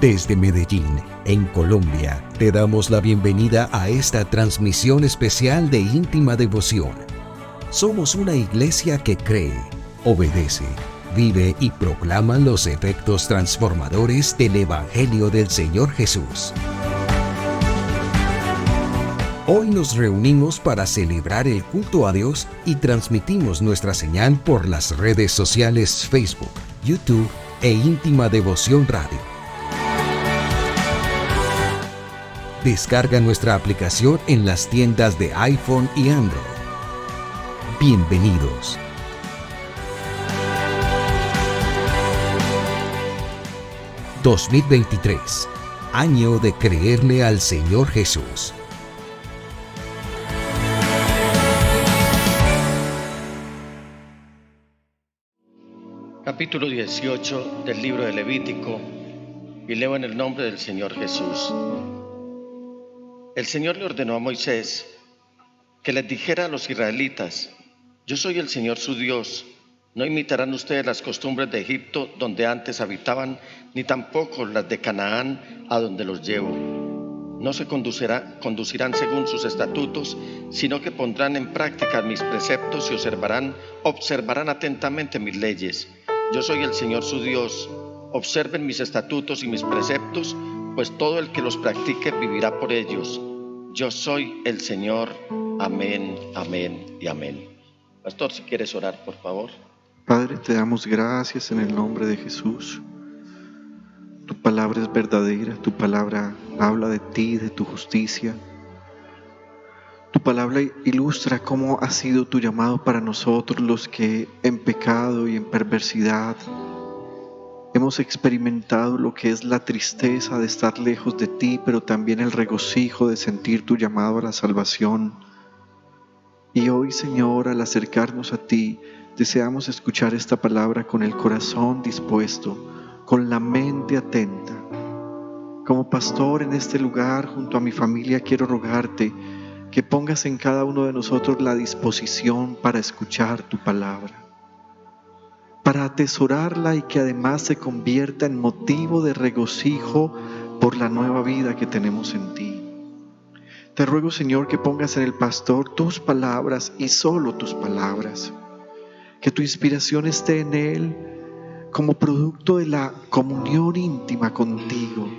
Desde Medellín, en Colombia, te damos la bienvenida a esta transmisión especial de Íntima Devoción. Somos una iglesia que cree, obedece, vive y proclama los efectos transformadores del Evangelio del Señor Jesús. Hoy nos reunimos para celebrar el culto a Dios y transmitimos nuestra señal por las redes sociales Facebook, YouTube e Íntima Devoción Radio. Descarga nuestra aplicación en las tiendas de iPhone y Android. Bienvenidos. ...2023... año de creerle al Señor Jesús. Capítulo 18 del libro de Levítico, y leo en el nombre del Señor Jesús. El Señor le ordenó a Moisés que les dijera a los israelitas: yo soy el Señor su Dios. No imitarán ustedes las costumbres de Egipto, donde antes habitaban, ni tampoco las de Canaán, a donde los llevo. No se conducirán según sus estatutos, sino que pondrán en práctica mis preceptos y observarán atentamente mis leyes. Yo soy el Señor su Dios. Observen mis estatutos y mis preceptos, pues todo el que los practique vivirá por ellos. Yo soy el Señor. Amén, amén y amén. Pastor, si quieres orar, por favor. Padre, te damos gracias en el nombre de Jesús. Tu palabra es verdadera, tu palabra habla de ti, de tu justicia. Tu palabra ilustra cómo ha sido tu llamado para nosotros, los que en pecado y en perversidad hemos experimentado lo que es la tristeza de estar lejos de ti, pero también el regocijo de sentir tu llamado a la salvación. Y hoy, Señor, al acercarnos a ti, deseamos escuchar esta palabra con el corazón dispuesto, con la mente atenta. Como pastor en este lugar, junto a mi familia, quiero rogarte que pongas en cada uno de nosotros la disposición para escuchar tu palabra, para atesorarla y que además se convierta en motivo de regocijo por la nueva vida que tenemos en ti. Te ruego, Señor, que pongas en el pastor tus palabras y solo tus palabras, que tu inspiración esté en él como producto de la comunión íntima contigo,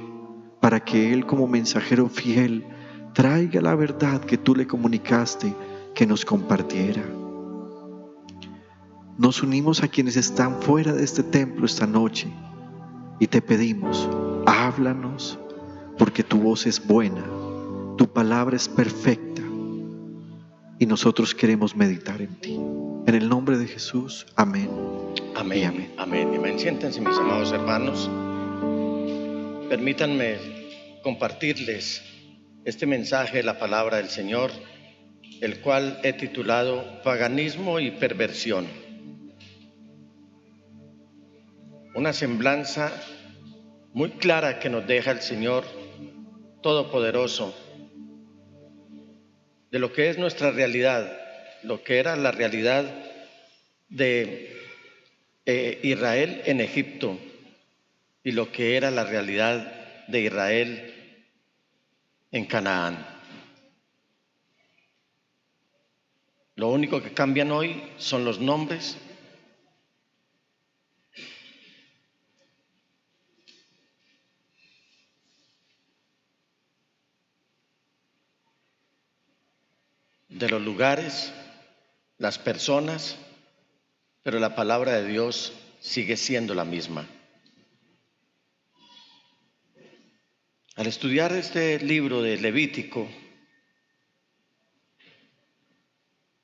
para que él, como mensajero fiel, traiga la verdad que tú le comunicaste, que nos compartiera. Nos unimos a quienes están fuera de este templo esta noche y te pedimos: háblanos, porque tu voz es buena, tu palabra es perfecta y nosotros queremos meditar en ti. En el nombre de Jesús, amén. Amén, amén, amén, amén. Siéntense, mis amados hermanos. Permítanme compartirles este mensaje de la palabra del Señor, el cual he titulado Paganismo y Perversión. Una semblanza muy clara que nos deja el Señor Todopoderoso de lo que es nuestra realidad, lo que era la realidad de Israel en Egipto y lo que era la realidad de Israel en Canaán. Lo único que cambian hoy son los nombres. De los lugares, las personas, pero la palabra de Dios sigue siendo la misma. Al estudiar este libro de Levítico,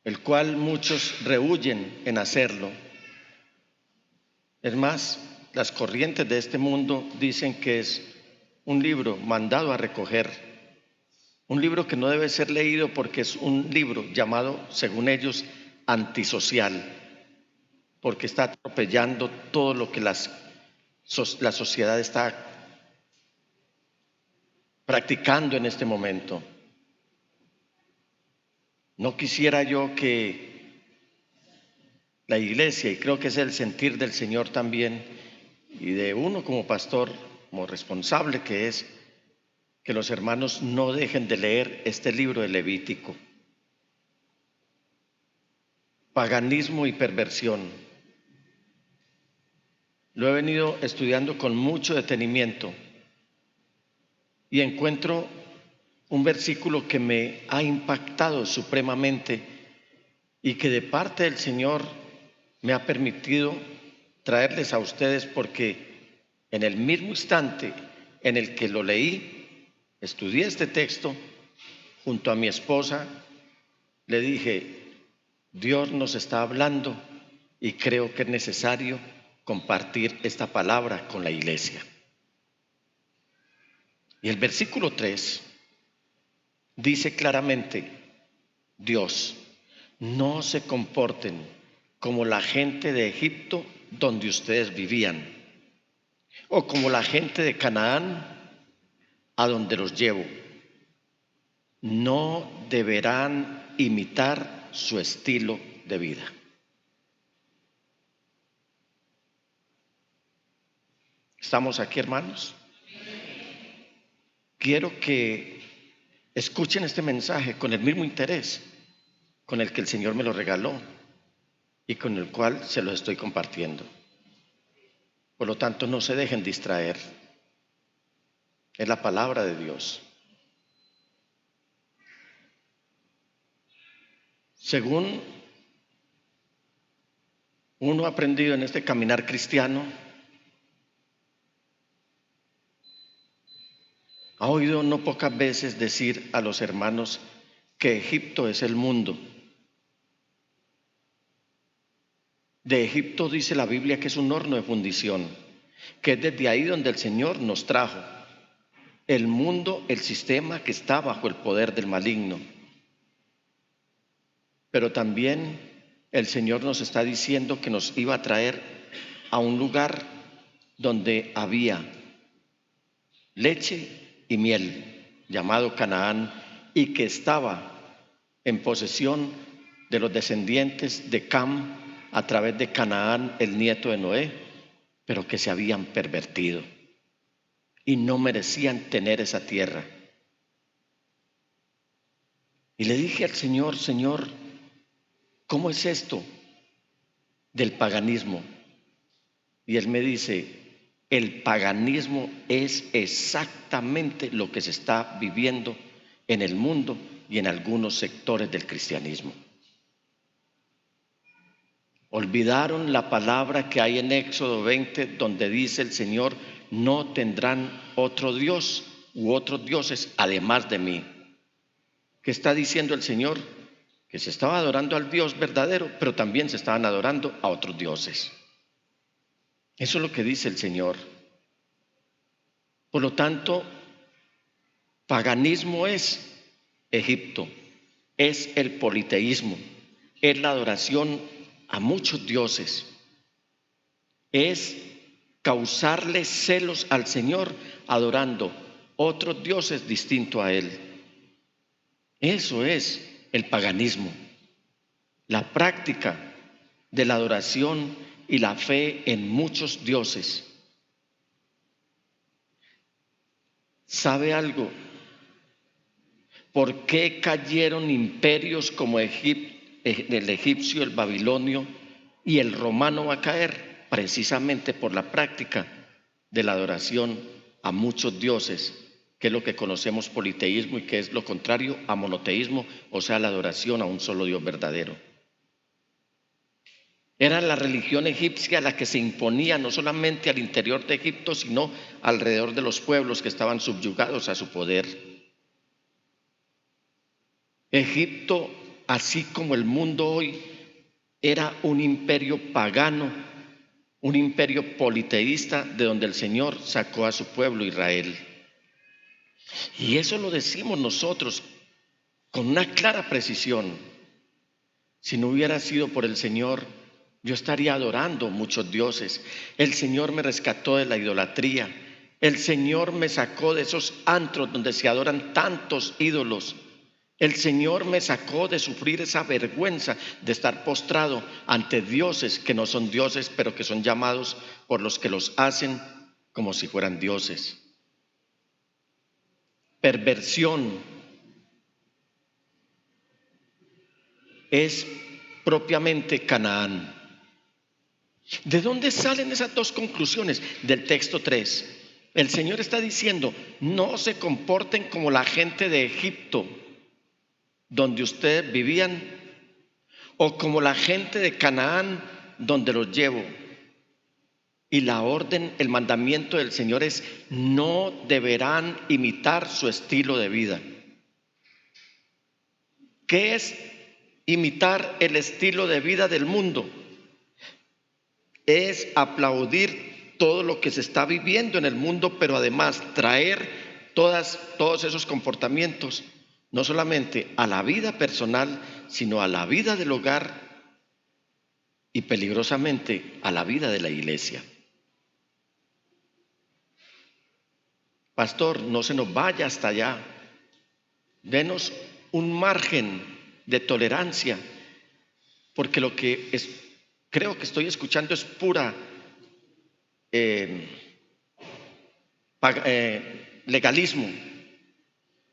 el cual muchos rehúyen en hacerlo, es más, las corrientes de este mundo dicen que es un libro mandado a recoger, un libro que no debe ser leído porque es un libro llamado, según ellos, antisocial, porque está atropellando todo lo que la sociedad está practicando en este momento. No quisiera yo que la iglesia, y creo que es el sentir del Señor también, y de uno como pastor, como responsable que es que los hermanos no dejen de leer este libro de Levítico. Paganismo y perversión. Lo he venido estudiando con mucho detenimiento y encuentro un versículo que me ha impactado supremamente y que de parte del Señor me ha permitido traerles a ustedes, porque en el mismo instante en el que lo leí, estudié este texto junto a mi esposa, le dije: Dios nos está hablando y creo que es necesario compartir esta palabra con la iglesia. Y el versículo 3 dice claramente: Dios, no se comporten como la gente de Egipto donde ustedes vivían, o como la gente de Canaán a donde los llevo. No deberán imitar su estilo de vida. ¿Estamos aquí, hermanos? Quiero que escuchen este mensaje con el mismo interés con el que el Señor me lo regaló y con el cual se lo estoy compartiendo. Por lo tanto, no se dejen distraer. Es la palabra de Dios. Según uno ha aprendido en este caminar cristiano, ha oído no pocas veces decir a los hermanos que Egipto es el mundo. De Egipto dice la Biblia que es un horno de fundición, que es desde ahí donde el Señor nos trajo. El mundo, el sistema que está bajo el poder del maligno. Pero también el Señor nos está diciendo que nos iba a traer a un lugar donde había leche y miel, llamado Canaán, y que estaba en posesión de los descendientes de Cam a través de Canaán, el nieto de Noé, pero que se habían pervertido y no merecían tener esa tierra. Y le dije al Señor: Señor, ¿cómo es esto del paganismo? Y Él me dice: el paganismo es exactamente lo que se está viviendo en el mundo y en algunos sectores del cristianismo. Olvidaron la palabra que hay en Éxodo 20, donde dice el Señor: no tendrán otro Dios u otros dioses además de mí. ¿Qué está diciendo el Señor? Que se estaba adorando al Dios verdadero, pero también se estaban adorando a otros dioses. Eso es lo que dice el Señor. Por lo tanto, paganismo es Egipto, es el politeísmo, es la adoración a muchos dioses, es causarle celos al Señor adorando otros dioses distintos a Él. Eso es el paganismo, la práctica de la adoración y la fe en muchos dioses. ¿Sabe algo? ¿Por qué cayeron imperios como el egipcio, el babilonio y el romano va a caer? Precisamente por la práctica de la adoración a muchos dioses, que es lo que conocemos politeísmo y que es lo contrario a monoteísmo, o sea, la adoración a un solo Dios verdadero. Era la religión egipcia la que se imponía no solamente al interior de Egipto, sino alrededor de los pueblos que estaban subyugados a su poder. Egipto, así como el mundo hoy, era un imperio pagano, un imperio politeísta de donde el Señor sacó a su pueblo Israel. Y eso lo decimos nosotros con una clara precisión. Si no hubiera sido por el Señor, yo estaría adorando muchos dioses. El Señor me rescató de la idolatría. El Señor me sacó de esos antros donde se adoran tantos ídolos. El Señor me sacó de sufrir esa vergüenza de estar postrado ante dioses que no son dioses, pero que son llamados por los que los hacen como si fueran dioses. Perversión es propiamente Canaán. ¿De dónde salen esas dos conclusiones? Del texto 3. El Señor está diciendo, no se comporten como la gente de Egipto, donde ustedes vivían, o como la gente de Canaán, donde los llevo. Y la orden, el mandamiento del Señor es, no deberán imitar su estilo de vida. ¿Qué es imitar el estilo de vida del mundo? Es aplaudir todo lo que se está viviendo en el mundo, pero además traer todos esos comportamientos, no solamente a la vida personal, sino a la vida del hogar y peligrosamente a la vida de la iglesia. Pastor, no se nos vaya hasta allá. Denos un margen de tolerancia, porque lo que creo que estoy escuchando es pura legalismo.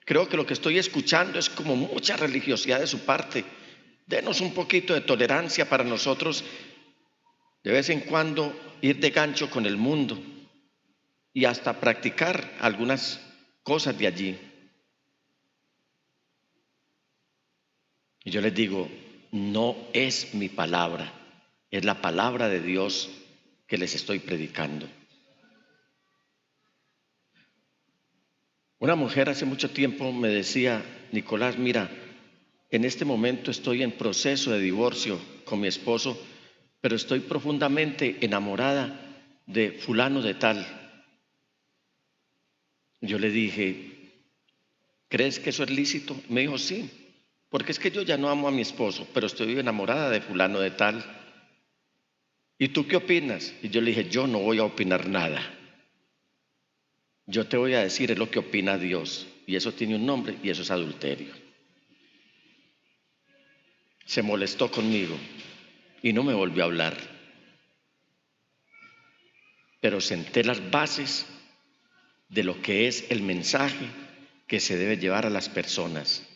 Creo que lo que estoy escuchando es como mucha religiosidad de su parte. Denos un poquito de tolerancia para nosotros de vez en cuando ir de gancho con el mundo y hasta practicar algunas cosas de allí. Y yo les digo, no es mi palabra, es la palabra de Dios que les estoy predicando. Una mujer hace mucho tiempo me decía, Nicolás, mira, en este momento estoy en proceso de divorcio con mi esposo, pero estoy profundamente enamorada de fulano de tal. Yo le dije, ¿crees que eso es lícito? Me dijo, sí, porque es que yo ya no amo a mi esposo, pero estoy enamorada de fulano de tal. ¿Y tú qué opinas? Y yo le dije, yo no voy a opinar nada. Yo te voy a decir es lo que opina Dios, y eso tiene un nombre, y eso es adulterio. Se molestó conmigo y no me volvió a hablar. Pero senté las bases de lo que es el mensaje que se debe llevar a las personas,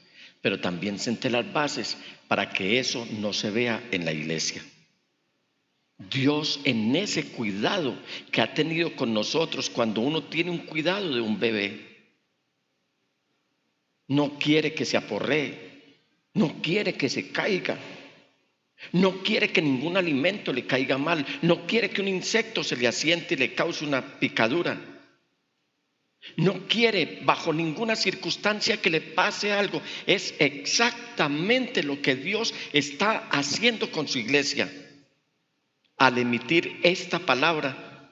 pero también senté las bases para que eso no se vea en la iglesia. Dios, en ese cuidado que ha tenido con nosotros, cuando uno tiene un cuidado de un bebé, no quiere que se aporree, no quiere que se caiga, no quiere que ningún alimento le caiga mal, no quiere que un insecto se le asiente y le cause una picadura. No quiere bajo ninguna circunstancia que le pase algo. Es exactamente lo que Dios está haciendo con su iglesia al emitir esta palabra,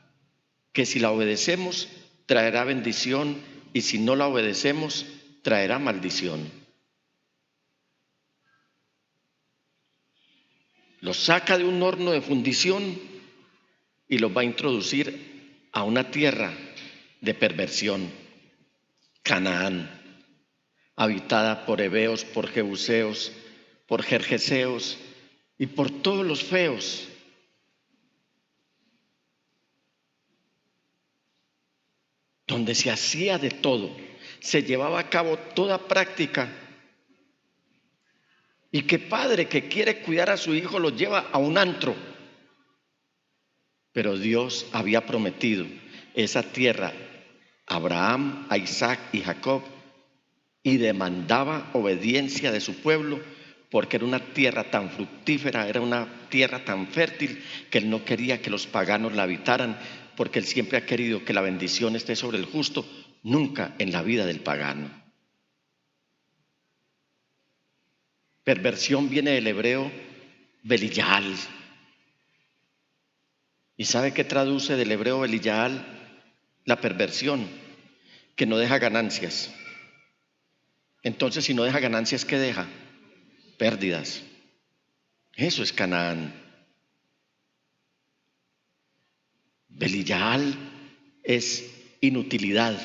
que si la obedecemos traerá bendición y si no la obedecemos traerá maldición. Los saca de un horno de fundición y los va a introducir a una tierra de perversión, Canaán, habitada por heveos, por jebuseos, por gergeseos y por todos los feos. Donde se hacía de todo, se llevaba a cabo toda práctica. Y qué padre que quiere cuidar a su hijo lo lleva a un antro. Pero Dios había prometido esa tierra a Abraham, a Isaac y Jacob, y demandaba obediencia de su pueblo, porque era una tierra tan fructífera, era una tierra tan fértil, que él no quería que los paganos la habitaran, porque él siempre ha querido que la bendición esté sobre el justo, nunca en la vida del pagano. Perversión viene del hebreo Belial. ¿Y sabe qué traduce del hebreo Belial? La perversión, que no deja ganancias. Entonces, si no deja ganancias, ¿qué deja? Pérdidas. Eso es Canaán. Belial es inutilidad.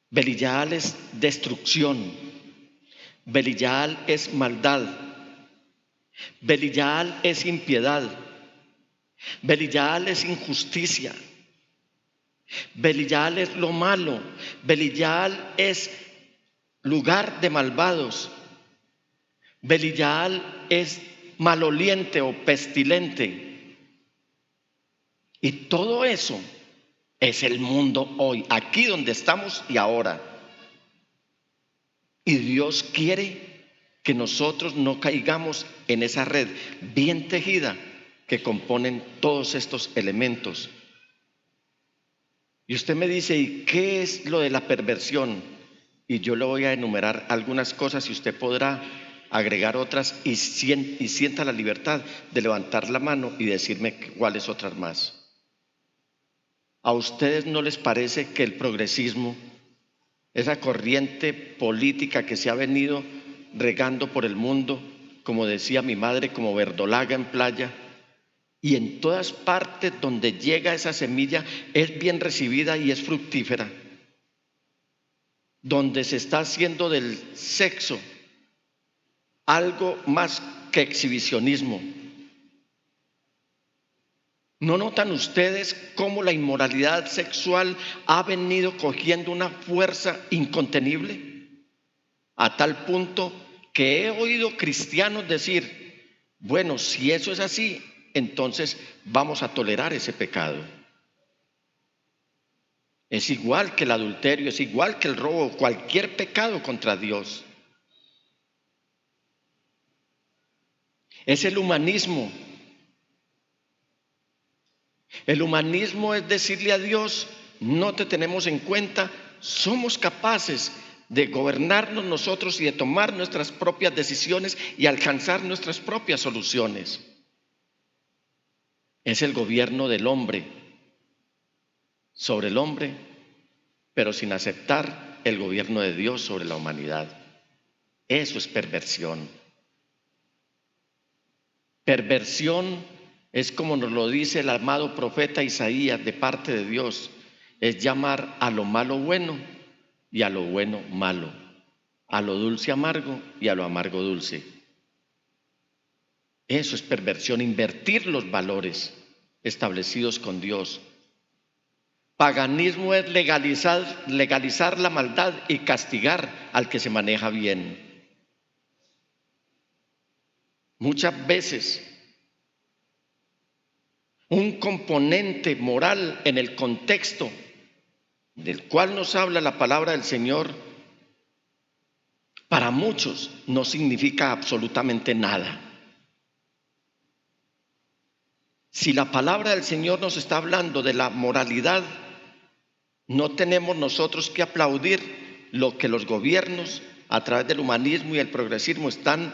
Belial es destrucción. Belial es maldad. Belial es impiedad. Belial es injusticia. Belial es lo malo. Belial es lugar de malvados. Belial es maloliente o pestilente. Y todo eso es el mundo hoy, aquí donde estamos y ahora. Y Dios quiere que nosotros no caigamos en esa red bien tejida que componen todos estos elementos. Y usted me dice, ¿y qué es lo de la perversión? Y yo le voy a enumerar algunas cosas y usted podrá agregar otras y sienta la libertad de levantar la mano y decirme cuáles otras más. ¿A ustedes no les parece que el progresismo, esa corriente política que se ha venido regando por el mundo, como decía mi madre, como verdolaga en playa, y en todas partes donde llega esa semilla es bien recibida y es fructífera, donde se está haciendo del sexo algo más que exhibicionismo? ¿No notan ustedes cómo la inmoralidad sexual ha venido cogiendo una fuerza incontenible? A tal punto que he oído cristianos decir, bueno, si eso es así, entonces vamos a tolerar ese pecado. Es igual que el adulterio, es igual que el robo, cualquier pecado contra Dios. Es el humanismo. El humanismo es decirle a Dios, no te tenemos en cuenta, somos capaces de gobernarnos nosotros y de tomar nuestras propias decisiones y alcanzar nuestras propias soluciones. Es el gobierno del hombre sobre el hombre, pero sin aceptar el gobierno de Dios sobre la humanidad. Eso es perversión. Perversión es, como nos lo dice el amado profeta Isaías de parte de Dios, es llamar a lo malo bueno y a lo bueno malo, a lo dulce amargo y a lo amargo dulce. Eso es perversión, invertir los valores establecidos con Dios. Paganismo es legalizar la maldad y castigar al que se maneja bien. Muchas veces un componente moral en el contexto del cual nos habla la palabra del Señor, para muchos no significa absolutamente nada. Si la palabra del Señor nos está hablando de la moralidad, no tenemos nosotros que aplaudir lo que los gobiernos a través del humanismo y el progresismo están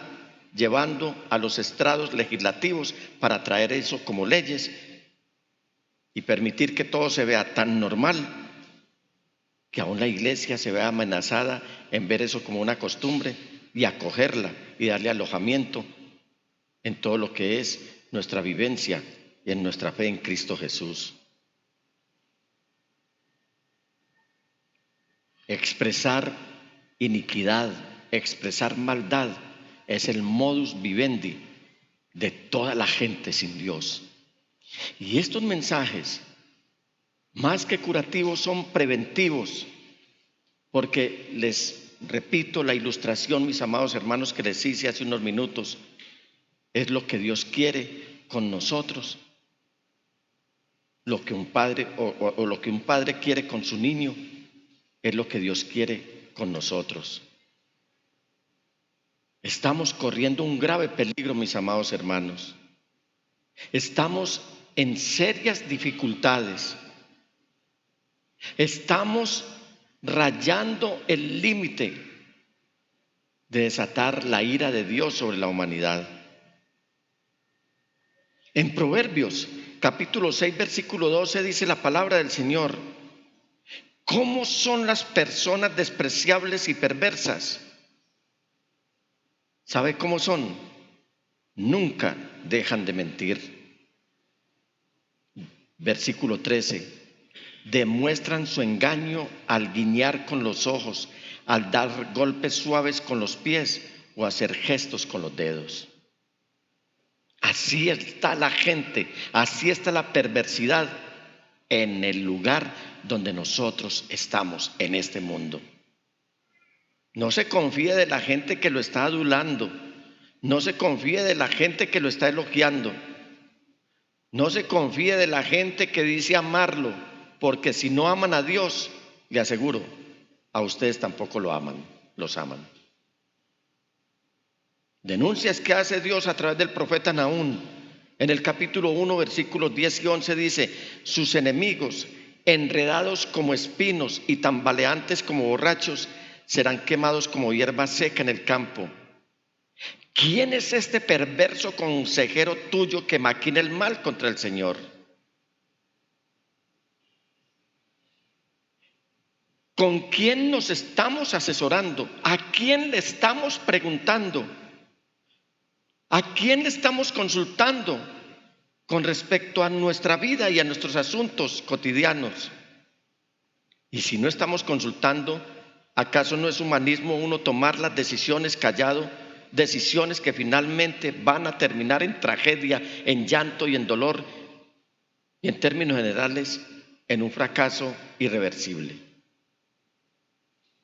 llevando a los estrados legislativos para traer eso como leyes y permitir que todo se vea tan normal que aún la iglesia se vea amenazada en ver eso como una costumbre y acogerla y darle alojamiento en todo lo que es nuestra vivencia y en nuestra fe en Cristo Jesús. Expresar iniquidad, expresar maldad es el modus vivendi de toda la gente sin Dios. Y estos mensajes, más que curativos, son preventivos, porque les repito la ilustración, mis amados hermanos, que les hice hace unos minutos, es lo que Dios quiere con nosotros, lo que un padre o lo que un padre quiere con su niño, es lo que Dios quiere con nosotros. Estamos corriendo un grave peligro, mis amados hermanos. Estamos en serias dificultades. Estamos rayando el límite de desatar la ira de Dios sobre la humanidad. En Proverbios, capítulo 6, versículo 12, dice la palabra del Señor: ¿cómo son las personas despreciables y perversas? ¿Sabe cómo son? Nunca dejan de mentir. Versículo 13. Demuestran su engaño al guiñar con los ojos, al dar golpes suaves con los pies o hacer gestos con los dedos. Así está la gente, así está la perversidad en el lugar donde nosotros estamos en este mundo. No se confíe de la gente que lo está adulando, no se confíe de la gente que lo está elogiando, no se confíe de la gente que dice amarlo, porque si no aman a Dios, le aseguro, a ustedes tampoco los aman. Denuncias que hace Dios a través del profeta Nahum. En el capítulo 1, versículos 10 y 11 dice: sus enemigos, enredados como espinos y tambaleantes como borrachos, serán quemados como hierba seca en el campo. ¿Quién es este perverso consejero tuyo que maquina el mal contra el Señor? ¿Con quién nos estamos asesorando? ¿A quién le estamos preguntando? ¿A quién le estamos consultando con respecto a nuestra vida y a nuestros asuntos cotidianos? Y si no estamos consultando, ¿acaso no es humanismo uno tomar las decisiones callado? Decisiones que finalmente van a terminar en tragedia, en llanto y en dolor, y en términos generales, en un fracaso irreversible.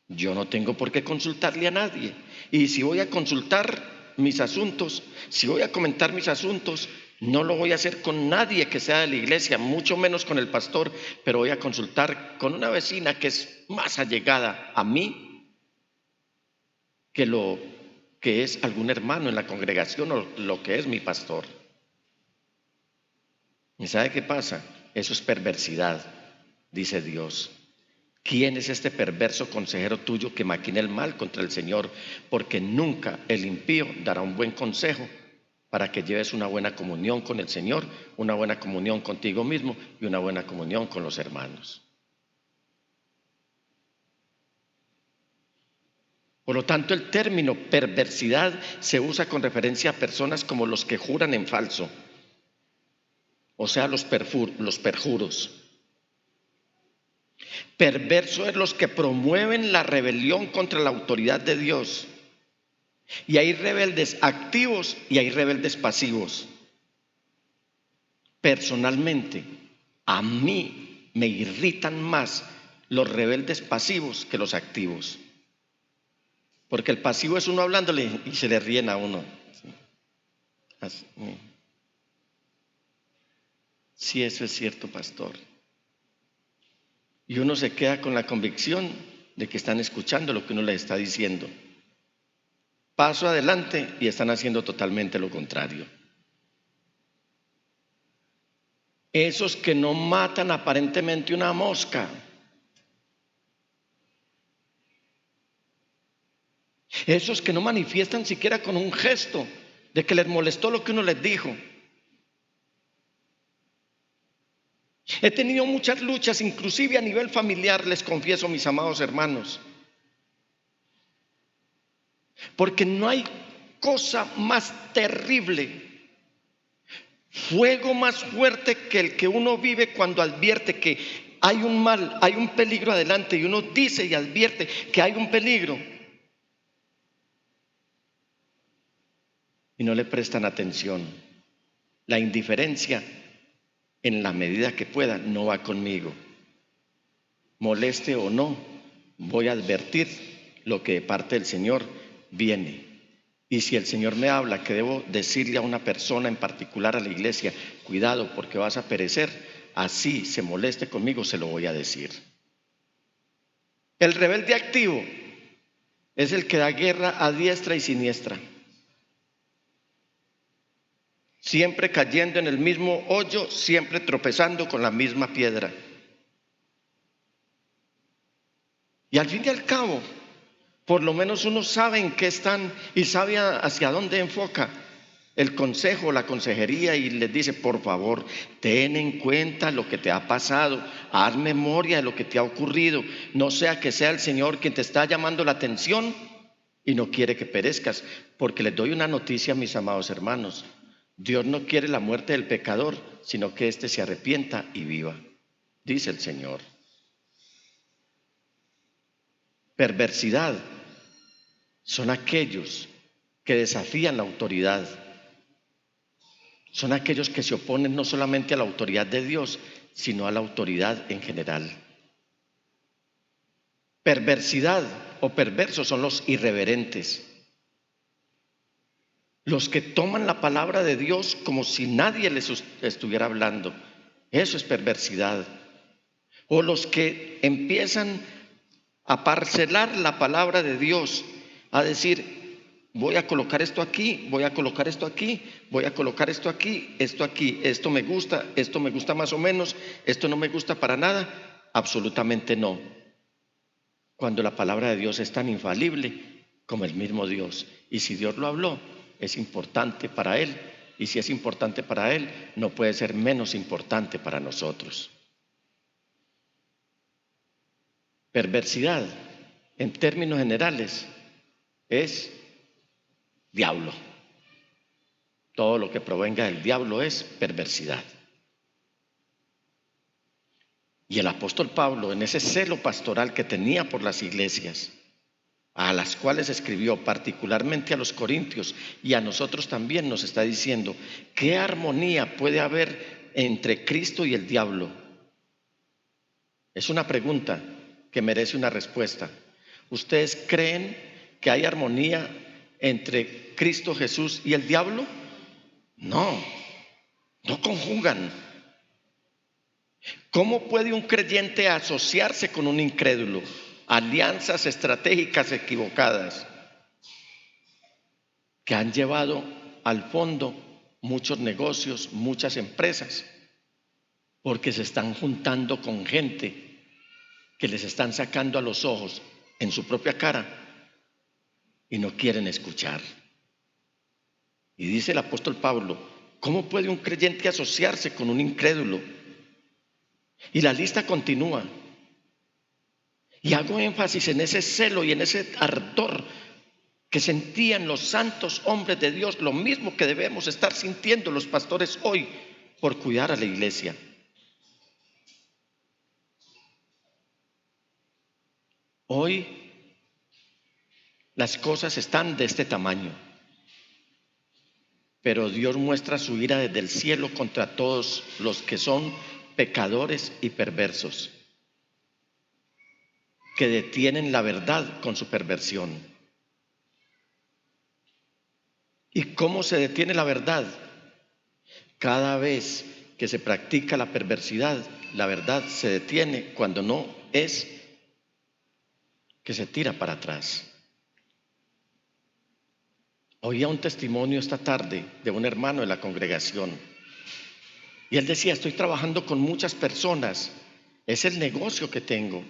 Yo no tengo por qué consultarle a nadie. Y si voy a consultar mis asuntos, si voy a comentar mis asuntos, no lo voy a hacer con nadie que sea de la iglesia, mucho menos con el pastor, pero voy a consultar con una vecina que es más allegada a mí que lo que es algún hermano en la congregación o lo que es mi pastor. ¿Y sabe qué pasa? Eso es perversidad, dice Dios. ¿Quién es este perverso consejero tuyo que maquina el mal contra el Señor? Porque nunca el impío dará un buen consejo para que lleves una buena comunión con el Señor, una buena comunión contigo mismo y una buena comunión con los hermanos. Por lo tanto, el término perversidad se usa con referencia a personas como los que juran en falso, o sea, los perjuros. Perverso es los que promueven la rebelión contra la autoridad de Dios. Y hay rebeldes activos y hay rebeldes pasivos. Personalmente, a mí me irritan más los rebeldes pasivos que los activos. Porque el pasivo es uno hablándole y se le ríen a uno. Así. Sí, eso es cierto, pastor. Y uno se queda con la convicción de que están escuchando lo que uno les está diciendo. Paso adelante y están haciendo totalmente lo contrario. Esos que no matan aparentemente una mosca. Esos que no manifiestan siquiera con un gesto de que les molestó lo que uno les dijo. He tenido muchas luchas, inclusive a nivel familiar, les confieso, mis amados hermanos. Porque no hay cosa más terrible, fuego más fuerte que el que uno vive cuando advierte que hay un mal, hay un peligro adelante y uno dice y advierte que hay un peligro y no le prestan atención. La indiferencia, en la medida que pueda, no va conmigo. Moleste o no, voy a advertir lo que de parte del Señor viene. Y si el Señor me habla que debo decirle a una persona en particular, a la iglesia, cuidado porque vas a perecer, así se moleste conmigo, se lo voy a decir. El rebelde activo es el que da guerra a diestra y siniestra, siempre cayendo en el mismo hoyo, siempre tropezando con la misma piedra. Y al fin y al cabo, por lo menos uno sabe en qué están y sabe hacia dónde enfoca el consejo, la consejería, y les dice: por favor, ten en cuenta lo que te ha pasado, haz memoria de lo que te ha ocurrido, no sea que sea el Señor quien te está llamando la atención y no quiere que perezcas. Porque les doy una noticia, mis amados hermanos: Dios no quiere la muerte del pecador, sino que éste se arrepienta y viva, dice el Señor. Perversidad son aquellos que desafían la autoridad. Son aquellos que se oponen no solamente a la autoridad de Dios, sino a la autoridad en general. Perversidad o perversos son los irreverentes, los que toman la palabra de Dios como si nadie les estuviera hablando. Eso es perversidad. O los que empiezan a parcelar la palabra de Dios, a decir, voy a colocar esto aquí, voy a colocar esto aquí, voy a colocar esto aquí, esto me gusta más o menos, esto no me gusta para nada. Absolutamente no. Cuando la palabra de Dios es tan infalible como el mismo Dios. Y si Dios lo habló, es importante para Él. Y si es importante para Él, no puede ser menos importante para nosotros. Perversidad, en términos generales, es diablo. Todo lo que provenga del diablo es perversidad. Y el apóstol Pablo, en ese celo pastoral que tenía por las iglesias, a las cuales escribió, particularmente a los corintios y a nosotros también, nos está diciendo, ¿qué armonía puede haber entre Cristo y el diablo? Es una pregunta que merece una respuesta. ¿Ustedes creen que hay armonía entre Cristo Jesús y el diablo? No, no conjugan. ¿Cómo puede un creyente asociarse con un incrédulo? Alianzas estratégicas equivocadas que han llevado al fondo muchos negocios, muchas empresas, porque se están juntando con gente que les están sacando a los ojos en su propia cara y no quieren escuchar. Y dice el apóstol Pablo, ¿cómo puede un creyente asociarse con un incrédulo? Y la lista continúa. Y hago énfasis en ese celo y en ese ardor que sentían los santos hombres de Dios, lo mismo que debemos estar sintiendo los pastores hoy por cuidar a la iglesia. Hoy las cosas están de este tamaño, pero Dios muestra su ira desde el cielo contra todos los que son pecadores y perversos, que detienen la verdad con su perversión. ¿Y cómo se detiene la verdad? Cada vez que se practica la perversidad, la verdad se detiene, cuando no es que se tira para atrás. Oía un testimonio esta tarde de un hermano de la congregación y él decía, estoy trabajando con muchas personas, es el negocio que tengo.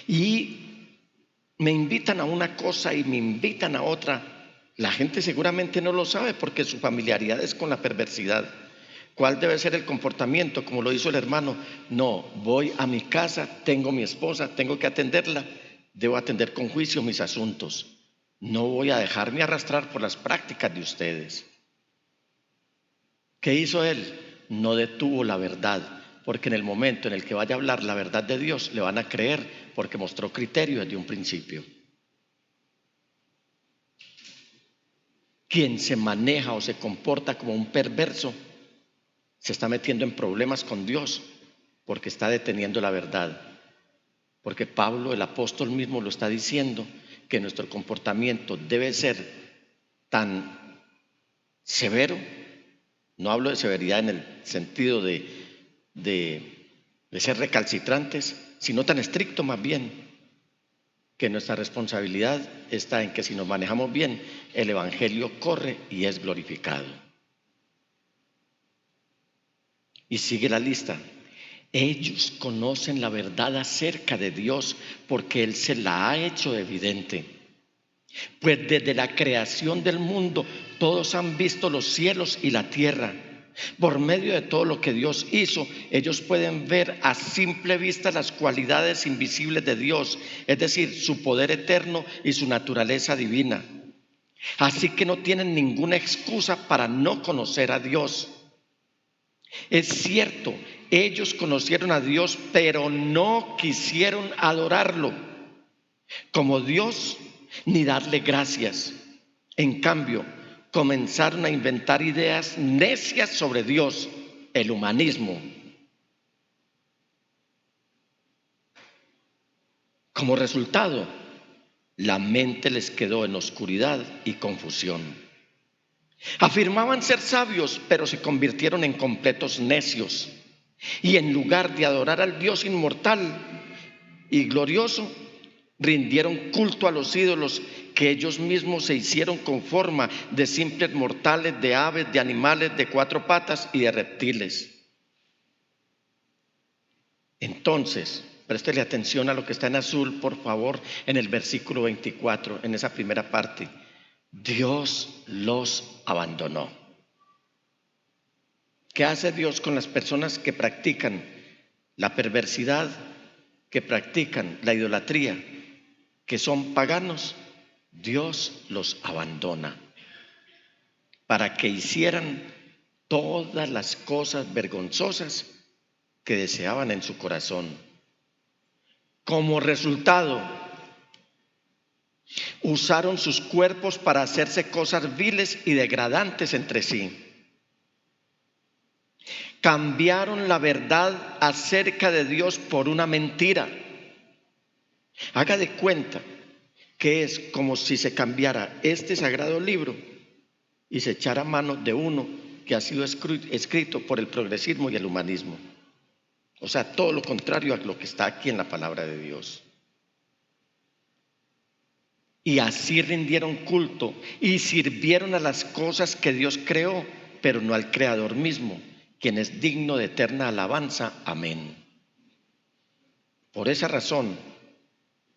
Y me invitan a una cosa y me invitan a otra. La gente seguramente no lo sabe porque su familiaridad es con la perversidad. ¿Cuál debe ser el comportamiento? Como lo hizo el hermano. No, voy a mi casa, tengo mi esposa, tengo que atenderla, debo atender con juicio mis asuntos. No voy a dejarme arrastrar por las prácticas de ustedes. ¿Qué hizo él? No detuvo la verdad, porque en el momento en el que vaya a hablar la verdad de Dios, le van a creer porque mostró criterio desde un principio. Quien se maneja o se comporta como un perverso, se está metiendo en problemas con Dios porque está deteniendo la verdad. Porque Pablo, el apóstol mismo, lo está diciendo, que nuestro comportamiento debe ser tan severo. No hablo de severidad en el sentido de ser recalcitrantes, sino tan estricto más bien, que nuestra responsabilidad está en que si nos manejamos bien, el evangelio corre y es glorificado. Y sigue la lista. Ellos conocen la verdad acerca de Dios porque Él se la ha hecho evidente. Pues desde la creación del mundo todos han visto los cielos y la tierra. Por medio de todo lo que Dios hizo, ellos pueden ver a simple vista las cualidades invisibles de Dios, es decir, su poder eterno y su naturaleza divina. Así que no tienen ninguna excusa para no conocer a Dios. Es cierto, ellos conocieron a Dios, pero no quisieron adorarlo como Dios ni darle gracias. En cambio, comenzaron a inventar ideas necias sobre Dios, el humanismo. Como resultado, la mente les quedó en oscuridad y confusión. Afirmaban ser sabios, pero se convirtieron en completos necios. Y en lugar de adorar al Dios inmortal y glorioso, rindieron culto a los ídolos que ellos mismos se hicieron con forma de simples mortales, de aves, de animales de 4 patas y de reptiles. Entonces, préstele atención a lo que está en azul, por favor, en el versículo 24, en esa primera parte. Dios los abandonó. ¿Qué hace Dios con las personas que practican la perversidad, que practican la idolatría, que son paganos? Dios los abandona para que hicieran todas las cosas vergonzosas que deseaban en su corazón. Como resultado, usaron sus cuerpos para hacerse cosas viles y degradantes entre sí. Cambiaron la verdad acerca de Dios por una mentira. Haga de cuenta que es como si se cambiara este sagrado libro y se echara mano de uno que ha sido escrito por el progresismo y el humanismo. O sea, todo lo contrario a lo que está aquí en la palabra de Dios. Y así rindieron culto y sirvieron a las cosas que Dios creó, pero no al Creador mismo, quien es digno de eterna alabanza. Amén. Por esa razón,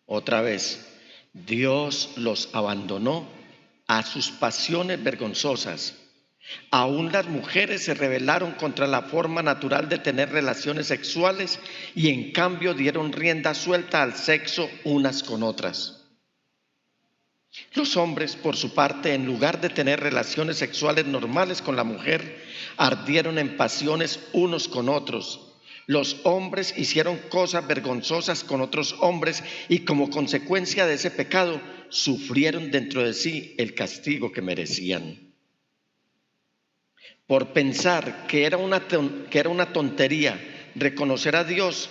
otra vez, Dios los abandonó a sus pasiones vergonzosas. Aún las mujeres se rebelaron contra la forma natural de tener relaciones sexuales y en cambio dieron rienda suelta al sexo unas con otras. Los hombres, por su parte, en lugar de tener relaciones sexuales normales con la mujer, ardieron en pasiones unos con otros. Los hombres hicieron cosas vergonzosas con otros hombres y como consecuencia de ese pecado sufrieron dentro de sí el castigo que merecían. Por pensar que era una tontería reconocer a Dios,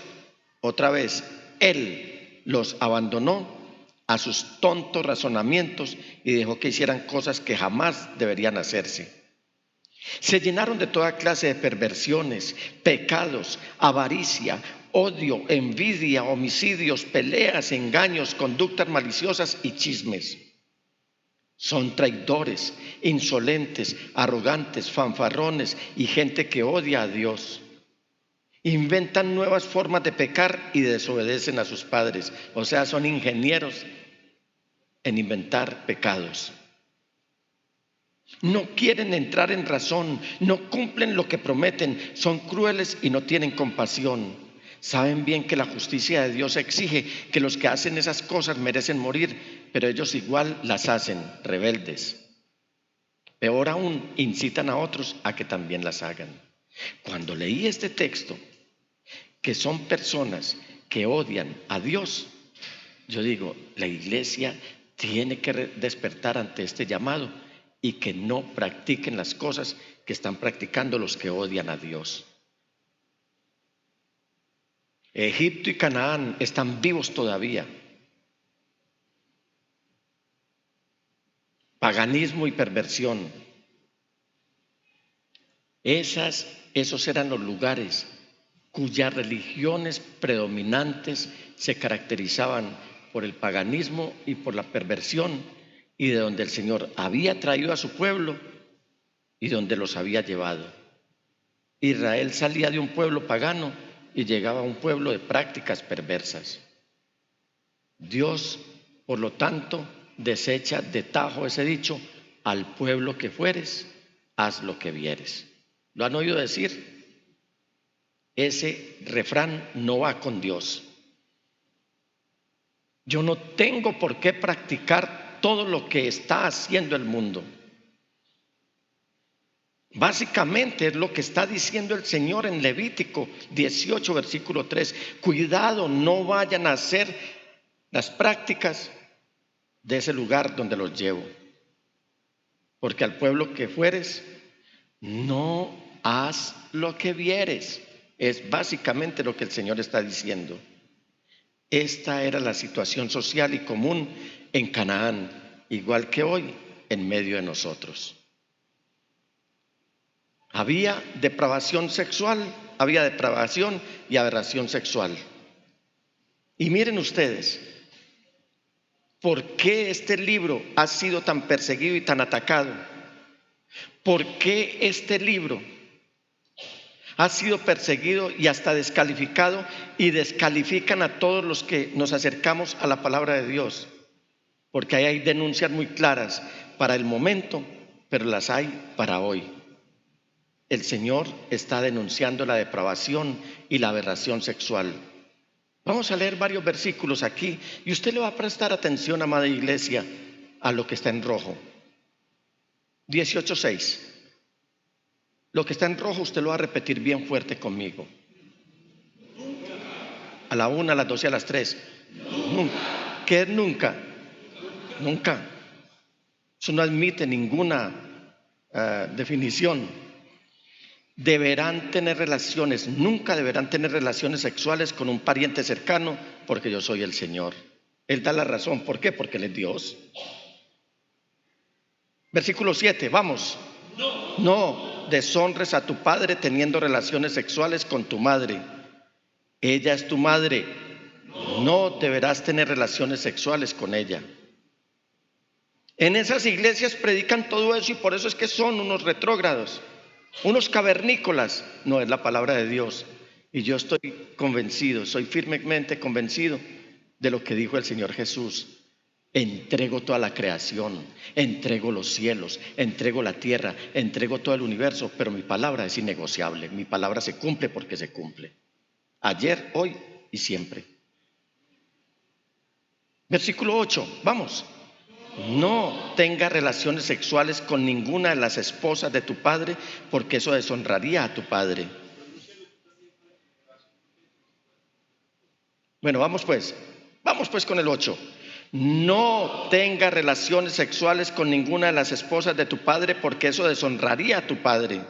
otra vez, Él los abandonó a sus tontos razonamientos y dejó que hicieran cosas que jamás deberían hacerse. Se llenaron de toda clase de perversiones, pecados, avaricia, odio, envidia, homicidios, peleas, engaños, conductas maliciosas y chismes. Son traidores, insolentes, arrogantes, fanfarrones y gente que odia a Dios. Inventan nuevas formas de pecar y desobedecen a sus padres. O sea, son ingenieros en inventar pecados. No quieren entrar en razón, no cumplen lo que prometen, son crueles y no tienen compasión. Saben bien que la justicia de Dios exige que los que hacen esas cosas merecen morir, pero ellos igual las hacen, rebeldes. Peor aún, incitan a otros a que también las hagan. Cuando leí este texto, que son personas que odian a Dios, yo digo, la iglesia tiene que despertar ante este llamado y que no practiquen las cosas que están practicando los que odian a Dios. Egipto y Canaán están vivos todavía. Paganismo y perversión. Esos eran los lugares cuyas religiones predominantes se caracterizaban por el paganismo y por la perversión, y de donde el Señor había traído a su pueblo y donde los había llevado. Israel salía de un pueblo pagano y llegaba a un pueblo de prácticas perversas. Dios, por lo tanto, desecha de tajo ese dicho: al pueblo que fueres, haz lo que vieres. ¿Lo han oído decir? Ese refrán no va con Dios. Yo no tengo por qué practicar todo lo que está haciendo el mundo. Básicamente es lo que está diciendo el Señor en Levítico 18, versículo 3. Cuidado, no vayan a hacer las prácticas de ese lugar donde los llevo. porque al pueblo que fueres, no haz lo que vieres. Es básicamente lo que el Señor está diciendo. Esta era la situación social y común en Canaán, igual que hoy en medio de nosotros. Había depravación sexual, había depravación y aberración sexual. Y miren ustedes, ¿por qué este libro ha sido tan perseguido y tan atacado? ¿Por qué este libro ha sido perseguido y hasta descalificado, y descalifican a todos los que nos acercamos a la palabra de Dios? Porque ahí hay denuncias muy claras para el momento, pero las hay para hoy. El Señor está denunciando la depravación y la aberración sexual. Vamos a leer varios versículos aquí y usted le va a prestar atención, amada iglesia, a lo que está en rojo. 18:6. Lo que está en rojo usted lo va a repetir bien fuerte conmigo. A la 1, a las 2 y a las 3. Nunca. ¿Qué es nunca? Nunca. Eso no admite ninguna definición. Deberán tener relaciones, nunca deberán tener relaciones sexuales con un pariente cercano, porque yo soy el Señor. Él da la razón. ¿Por qué? Porque Él es Dios. Versículo 7, vamos. No deshonres a tu padre teniendo relaciones sexuales con tu madre. Ella es tu madre. No deberás tener relaciones sexuales con ella. En esas iglesias predican todo eso y por eso es que son unos retrógrados, unos cavernícolas. No es la palabra de Dios. Y yo estoy convencido, soy firmemente convencido de lo que dijo el Señor Jesús. Entrego toda la creación, entrego los cielos, entrego la tierra, entrego todo el universo, pero mi palabra es innegociable. Mi palabra se cumple porque se cumple. Ayer, hoy y siempre. Versículo 8, vamos. No tengas relaciones sexuales con ninguna de las esposas de tu padre, porque eso deshonraría a tu padre. Bueno, vamos pues con el 8. No tengas relaciones sexuales con ninguna de las esposas de tu padre, porque eso deshonraría a tu padre.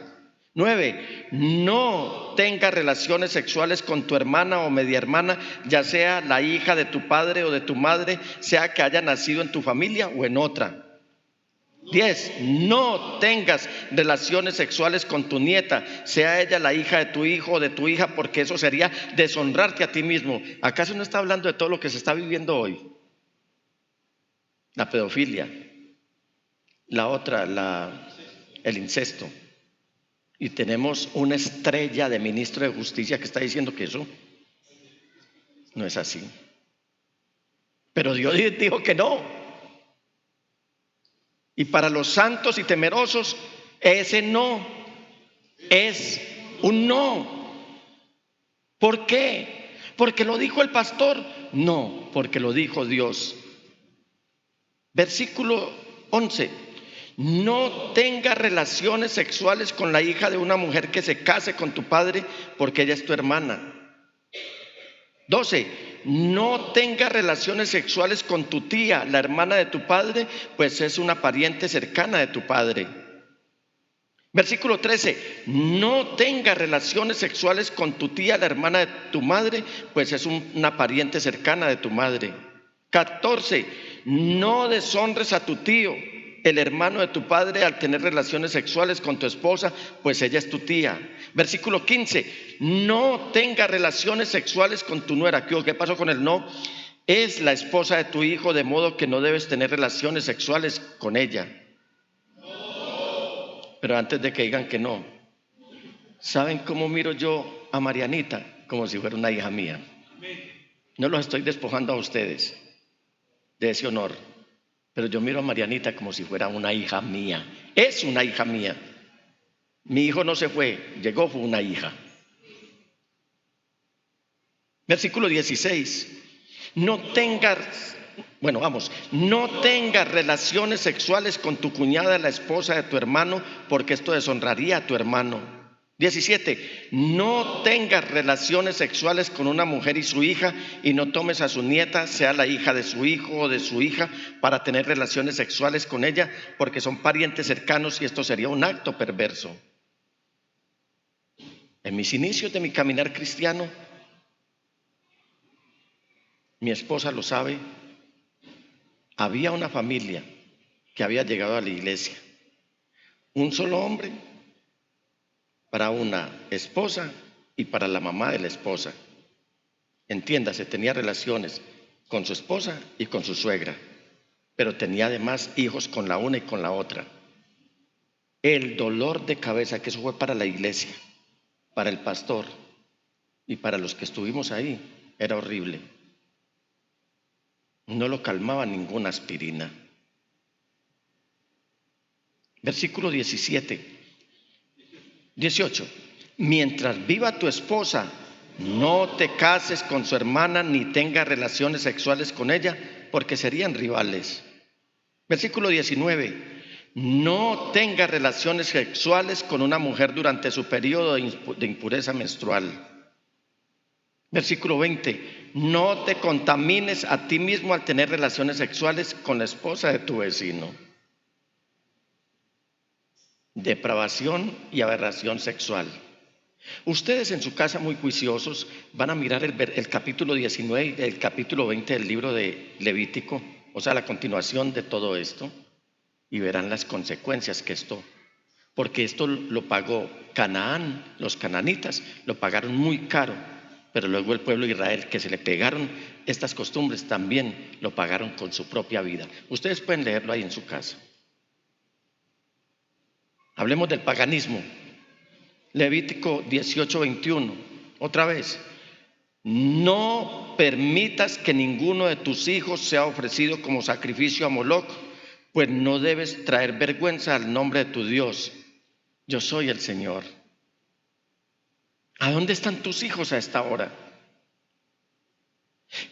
9. No tengas relaciones sexuales con tu hermana o media hermana, ya sea la hija de tu padre o de tu madre, sea que haya nacido en tu familia o en otra. 10. No tengas relaciones sexuales con tu nieta, sea ella la hija de tu hijo o de tu hija, porque eso sería deshonrarte a ti mismo. ¿Acaso no está hablando de todo lo que se está viviendo hoy? La pedofilia, la otra, el incesto. Y tenemos una estrella de ministro de justicia que está diciendo que eso no es así. Pero Dios dijo que no. Y para los santos y temerosos, ese no es un no. ¿Por qué? ¿Porque lo dijo el pastor? No, porque lo dijo Dios. Versículo 11. No tengas relaciones sexuales con la hija de una mujer que se case con tu padre, porque ella es tu hermana. 12. No tengas relaciones sexuales con tu tía, la hermana de tu padre, pues es una pariente cercana de tu padre. Versículo 13. No tengas relaciones sexuales con tu tía, la hermana de tu madre, pues es una pariente cercana de tu madre. 14. No deshonres a tu tío, el hermano de tu padre, al tener relaciones sexuales con tu esposa, pues ella es tu tía. Versículo 15. No tengas relaciones sexuales con tu nuera. ¿Qué pasó con el no? Es la esposa de tu hijo, de modo que no debes tener relaciones sexuales con ella. Pero antes de que digan que no, ¿saben cómo miro yo a Marianita? Como si fuera una hija mía. No los estoy despojando a ustedes de ese honor, pero yo miro a Marianita como si fuera una hija mía. Es una hija mía. Mi hijo no se fue, llegó, fue una hija. Versículo 16. No tengas relaciones sexuales con tu cuñada, la esposa de tu hermano, porque esto deshonraría a tu hermano. 17. No tengas relaciones sexuales con una mujer y su hija, y no tomes a su nieta, sea la hija de su hijo o de su hija, para tener relaciones sexuales con ella, porque son parientes cercanos y esto sería un acto perverso. En mis inicios de mi caminar cristiano, mi esposa lo sabe, había una familia que había llegado a la iglesia. Un solo hombre para una esposa y para la mamá de la esposa. Entiéndase, tenía relaciones con su esposa y con su suegra, pero tenía además hijos con la una y con la otra. El dolor de cabeza, que eso fue para la iglesia, para el pastor y para los que estuvimos ahí, era horrible. No lo calmaba ninguna aspirina. Versículo 18. Mientras viva tu esposa, no te cases con su hermana ni tengas relaciones sexuales con ella, porque serían rivales. Versículo 19. No tengas relaciones sexuales con una mujer durante su periodo de impureza menstrual. Versículo 20. No te contamines a ti mismo al tener relaciones sexuales con la esposa de tu vecino. Depravación y aberración sexual. Ustedes en su casa, muy juiciosos, van a mirar el capítulo 19 y el capítulo 20 del libro de Levítico, o sea, la continuación de todo esto, y verán las consecuencias que porque esto lo pagó Canaán, los cananitas lo pagaron muy caro, pero luego el pueblo de Israel, que se le pegaron estas costumbres, también lo pagaron con su propia vida. Ustedes pueden leerlo ahí en su casa. Hablemos del paganismo. Levítico 18:21. Otra vez. No permitas que ninguno de tus hijos sea ofrecido como sacrificio a Moloc, pues no debes traer vergüenza al nombre de tu Dios. Yo soy el Señor. ¿A dónde están tus hijos a esta hora?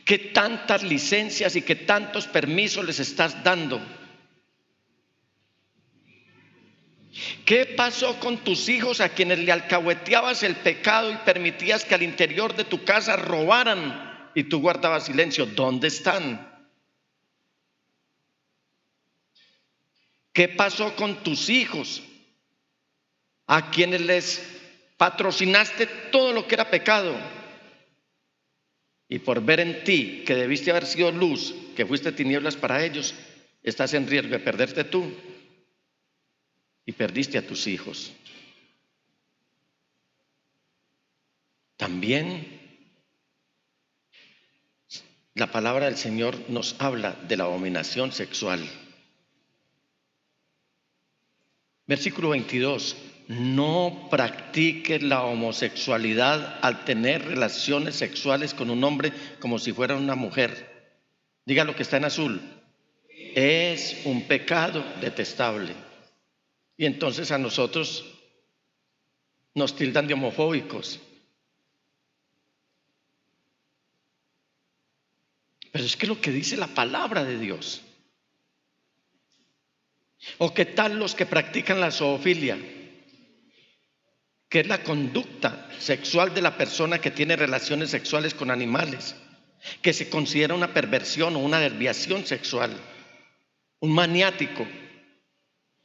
¿Qué tantas licencias y qué tantos permisos les estás dando? ¿Qué pasó con tus hijos a quienes le alcahueteabas el pecado y permitías que al interior de tu casa robaran y tú guardabas silencio? ¿Dónde están? ¿Qué pasó con tus hijos a quienes les patrocinaste todo lo que era pecado? Y por ver en ti que debiste haber sido luz, que fuiste tinieblas para ellos, estás en riesgo de perderte tú y perdiste a tus hijos. También la palabra del Señor nos habla de la abominación sexual. Versículo 22. No practiques la homosexualidad al tener relaciones sexuales con un hombre como si fuera una mujer. Diga lo que está en azul. Es un pecado detestable. Y entonces a nosotros nos tildan de homofóbicos. Pero es que lo que dice la palabra de Dios. ¿O qué tal los que practican la zoofilia? Que es la conducta sexual de la persona que tiene relaciones sexuales con animales, que se considera una perversión o una desviación sexual, un maniático.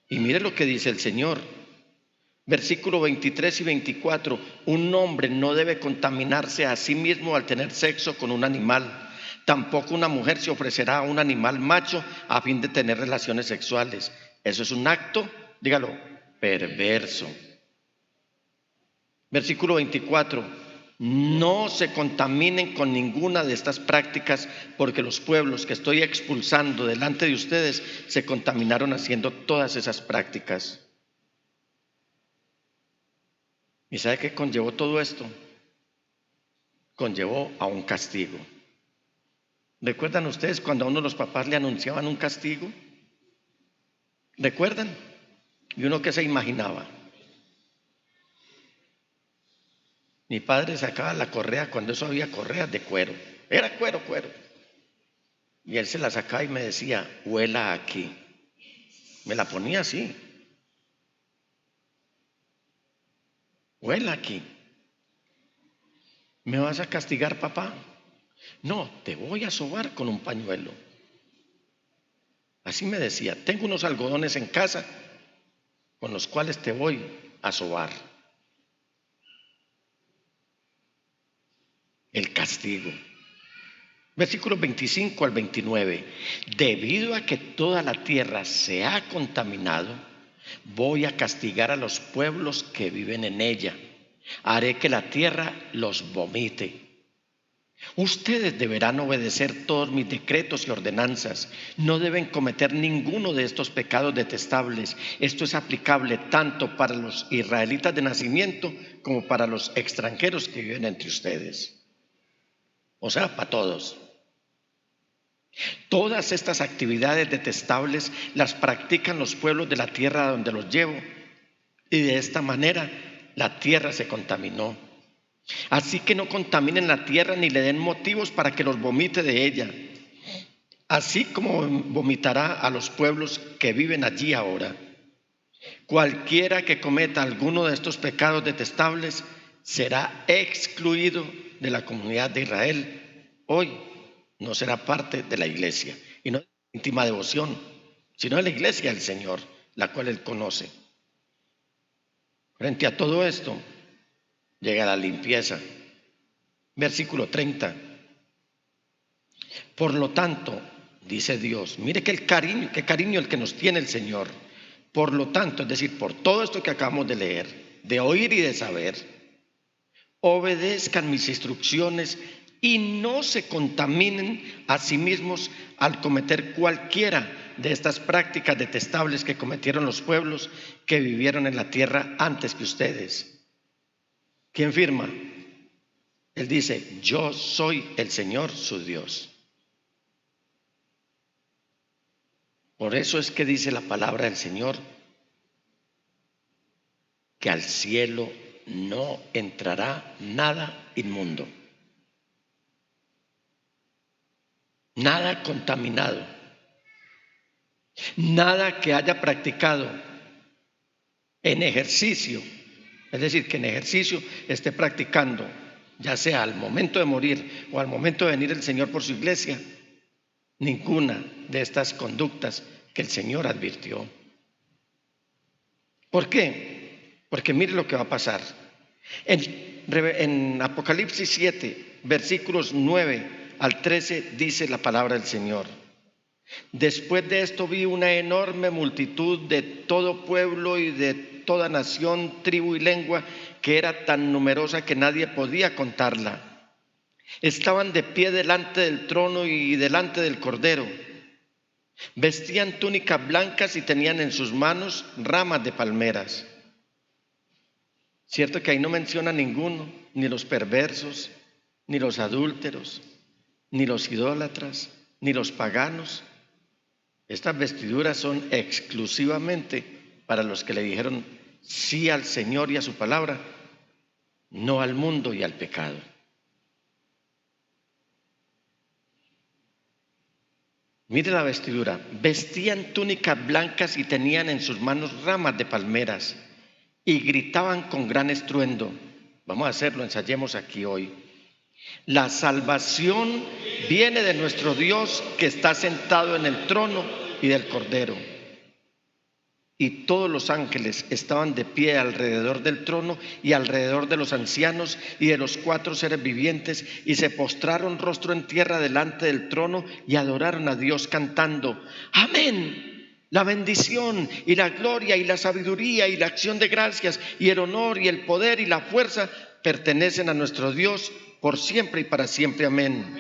Y mire lo que dice el Señor, versículo 23 y 24, un hombre no debe contaminarse a sí mismo al tener sexo con un animal, tampoco una mujer se ofrecerá a un animal macho a fin de tener relaciones sexuales. Eso es un acto, dígalo, perverso. Versículo 24, no se contaminen con ninguna de estas prácticas, porque los pueblos que estoy expulsando delante de ustedes se contaminaron haciendo todas esas prácticas. ¿Y sabe qué conllevó todo esto? Conllevó a un castigo. ¿Recuerdan ustedes cuando a uno de los papás le anunciaban un castigo? ¿Recuerdan? ¿Y uno qué se imaginaba? Mi padre sacaba la correa cuando eso había correas de cuero. Era cuero. Y él se la sacaba y me decía, huela aquí. Me la ponía así. Huela aquí. ¿Me vas a castigar, papá? No, te voy a sobar con un pañuelo. Así me decía, tengo unos algodones en casa con los cuales te voy a sobar. El castigo. Versículos 25 al 29. Debido a que toda la tierra se ha contaminado, voy a castigar a los pueblos que viven en ella. Haré que la tierra los vomite. Ustedes deberán obedecer todos mis decretos y ordenanzas. No deben cometer ninguno de estos pecados detestables. Esto es aplicable tanto para los israelitas de nacimiento como para los extranjeros que viven entre ustedes. O sea, para todos. Todas estas actividades detestables las practican los pueblos de la tierra a donde los llevo, y de esta manera la tierra se contaminó. Así que no contaminen la tierra ni le den motivos para que los vomite de ella, así como vomitará a los pueblos que viven allí ahora. Cualquiera que cometa alguno de estos pecados detestables será excluido de la comunidad de Israel. Hoy no será parte de la iglesia, y no de íntima devoción, sino de la iglesia del Señor, la cual Él conoce. Frente a todo esto, llega la limpieza. Versículo 30. Por lo tanto, dice Dios, mire qué cariño el que nos tiene el Señor. Por lo tanto, es decir, por todo esto que acabamos de leer, de oír y de saber, obedezcan mis instrucciones y no se contaminen a sí mismos al cometer cualquiera de estas prácticas detestables que cometieron los pueblos que vivieron en la tierra antes que ustedes. ¿Quién firma? Él dice, yo soy el Señor su Dios. Por eso es que dice la palabra del Señor que al cielo no entrará nada inmundo, nada contaminado, nada que haya practicado en ejercicio, es decir, que en ejercicio esté practicando, ya sea al momento de morir o al momento de venir el Señor por su iglesia, ninguna de estas conductas que el Señor advirtió. ¿Por qué? Porque mire lo que va a pasar. En Apocalipsis 7, versículos 9 al 13, dice la palabra del Señor. Después de esto vi una enorme multitud de todo pueblo y de toda nación, tribu y lengua, que era tan numerosa que nadie podía contarla. Estaban de pie delante del trono y delante del Cordero. Vestían túnicas blancas y tenían en sus manos ramas de palmeras. Cierto que ahí no menciona ninguno, ni los perversos, ni los adúlteros, ni los idólatras, ni los paganos. Estas vestiduras son exclusivamente para los que le dijeron sí al Señor y a su palabra, no al mundo y al pecado. Mire la vestidura. Vestían túnicas blancas y tenían en sus manos ramas de palmeras y gritaban con gran estruendo. Vamos a hacerlo, ensayemos aquí hoy. La salvación viene de nuestro Dios que está sentado en el trono y del Cordero. Y todos los ángeles estaban de pie alrededor del trono y alrededor de los ancianos y de los 4 seres vivientes, y se postraron rostro en tierra delante del trono y adoraron a Dios cantando: Amén. La bendición y la gloria y la sabiduría y la acción de gracias y el honor y el poder y la fuerza pertenecen a nuestro Dios por siempre y para siempre. Amén.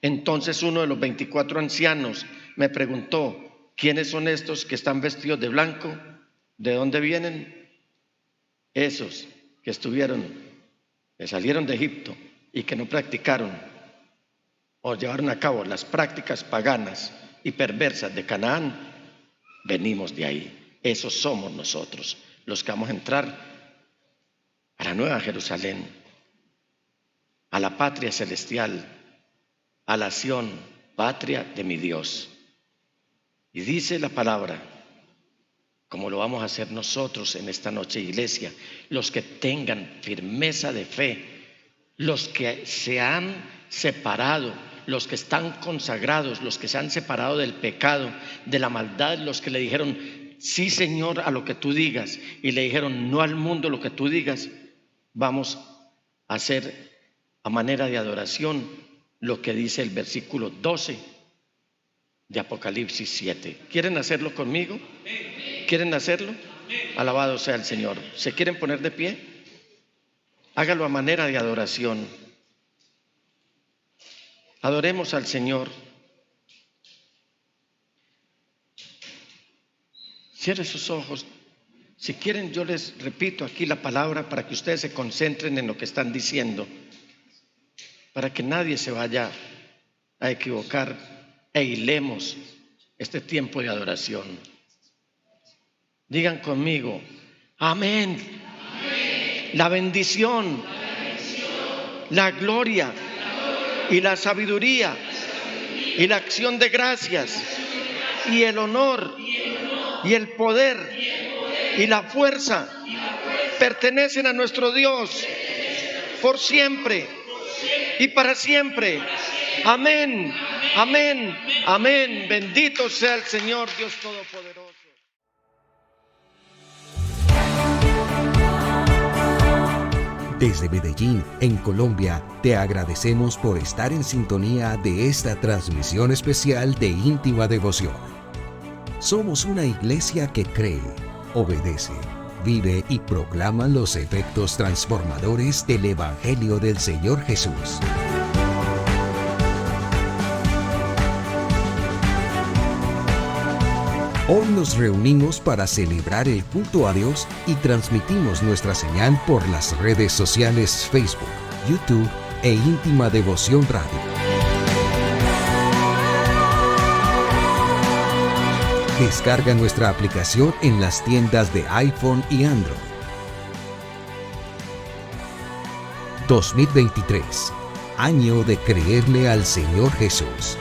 Entonces uno de los 24 ancianos me preguntó: ¿quiénes son estos que están vestidos de blanco? ¿De dónde vienen? Esos que salieron de Egipto y que no practicaron o llevaron a cabo las prácticas paganas y perversas de Canaán, venimos de ahí. Esos somos nosotros, los que vamos a entrar a la nueva Jerusalén, a la patria celestial, a la Sión, patria de mi Dios. Y dice la palabra como lo vamos a hacer nosotros en esta noche, iglesia, los que tengan firmeza de fe, los que se han separado, los que están consagrados, los que se han separado del pecado, de la maldad, los que le dijeron sí, Señor, a lo que tú digas, y le dijeron no al mundo lo que tú digas. Vamos a hacer a manera de adoración lo que dice el versículo 12 de Apocalipsis 7. ¿Quieren hacerlo conmigo? ¿Quieren hacerlo? Alabado sea el Señor. ¿Se quieren poner de pie? Hágalo a manera de adoración. Adoremos al Señor. Cierre sus ojos. Si quieren, yo les repito aquí la palabra para que ustedes se concentren en lo que están diciendo, para que nadie se vaya a equivocar e hilemos este tiempo de adoración. Digan conmigo, amén. Amén. La bendición, la gloria y la sabiduría y la acción de gracias y el honor y el poder y la fuerza pertenecen a nuestro Dios por siempre y para siempre. Amén, amén, amén. Bendito sea el Señor Dios Todopoderoso. Desde Medellín, en Colombia, te agradecemos por estar en sintonía de esta transmisión especial de íntima devoción. Somos una iglesia que cree, obedece, vive y proclama los efectos transformadores del Evangelio del Señor Jesús. Hoy nos reunimos para celebrar el culto a Dios y transmitimos nuestra señal por las redes sociales Facebook, YouTube e Íntima Devoción Radio. Descarga nuestra aplicación en las tiendas de iPhone y Android. 2023, año de creerle al Señor Jesús.